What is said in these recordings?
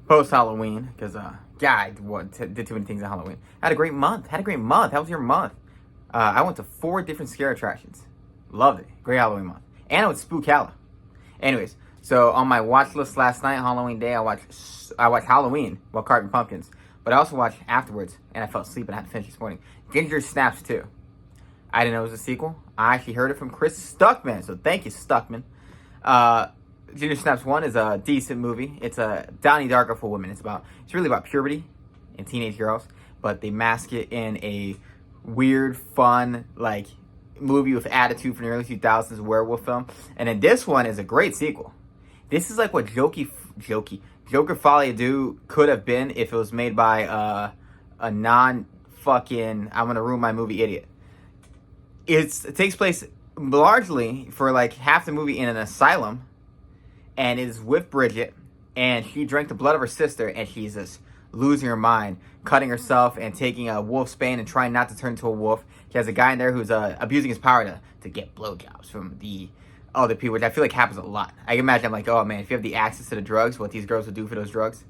post Halloween because God, did too many things on Halloween. Had a great month. How was your month? I went to 4 different scare attractions. Loved it. Great Halloween month. And it was Spookalla. Anyways, so on my watch list last night, Halloween day, I watched Halloween while carving pumpkins. But I also watched afterwards, and I fell asleep and I had to finish this morning. GINGERSNAPS 2. I didn't know it was a sequel. I actually heard it from Chris Stuckman, so thank you, Stuckman. GINGERSNAPS 1 is a decent movie. It's a Donnie Darko for women. It's really about puberty and teenage girls, but they mask it in a weird, fun, like, movie with attitude from the early 2000s werewolf film. And then this one is a great sequel. This is like what Joker Folie Do could have been if it was made by a non-fucking, I'm gonna ruin my movie idiot. It takes place largely for like half the movie in an asylum, and is with Bridget, and she drank the blood of her sister, and she's just losing her mind, cutting herself and taking a wolf's bane and trying not to turn into a wolf. She has a guy in there who's abusing his power to get blowjobs from the other people, which I feel like happens a lot. I can imagine, I'm like, oh man, if you have the access to the drugs, what these girls would do for those drugs.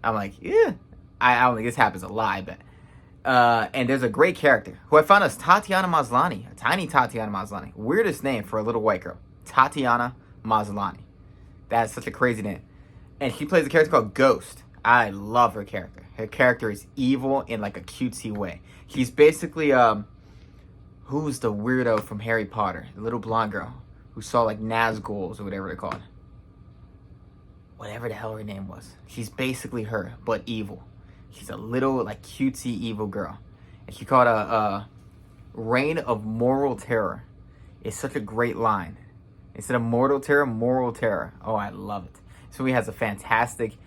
I'm like, yeah. I don't think this happens a lot, I bet. And there's a great character who I found is Tatiana Maslany, a tiny Tatiana Maslany. Weirdest name for a little white girl. Tatiana Maslany. That's such a crazy name. And she plays a character called Ghost. I love her character. Her character is evil in like a cutesy way. She's basically, who's the weirdo from Harry Potter? The little blonde girl who saw like Nazguls or whatever they're called. Whatever the hell her name was. She's basically her, but evil. She's a little like cutesy evil girl. And she called a reign of moral terror. It's such a great line. Instead of mortal terror, moral terror. Oh, I love it. This movie has a fantastic,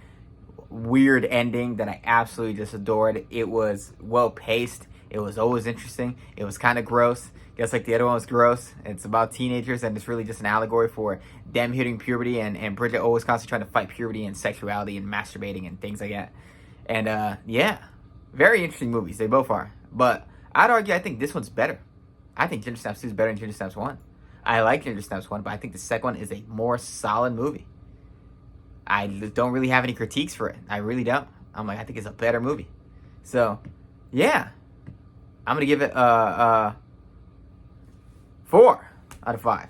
weird ending that I absolutely just adored. It was well paced. It was always interesting. It was kind of gross. Just like the other one was gross. It's about teenagers, and it's really just an allegory for them hitting puberty, and Bridget always constantly trying to fight puberty and sexuality and masturbating and things like that. And yeah, very interesting movies. They both are. But I'd argue I think this one's better. I think GINGERSNAPS 2 is better than GINGERSNAPS 1. I like GINGERSNAPS 1, but I think the second one is a more solid movie. I don't really have any critiques for it. I really don't. I'm like, I think it's a better movie. So, yeah. I'm going to give it 4 out of 5.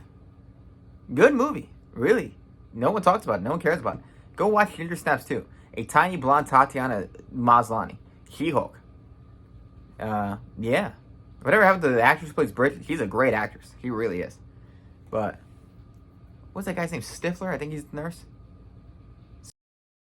Good movie. Really. No one talks about it. No one cares about it. Go watch GINGERSNAPS 2. A tiny blonde Tatiana Maslany. She-Hulk. Yeah. Whatever happened to the actress who plays Bridget? She's a great actress. She really is. But what's that guy's name? Stifler? I think he's the nurse.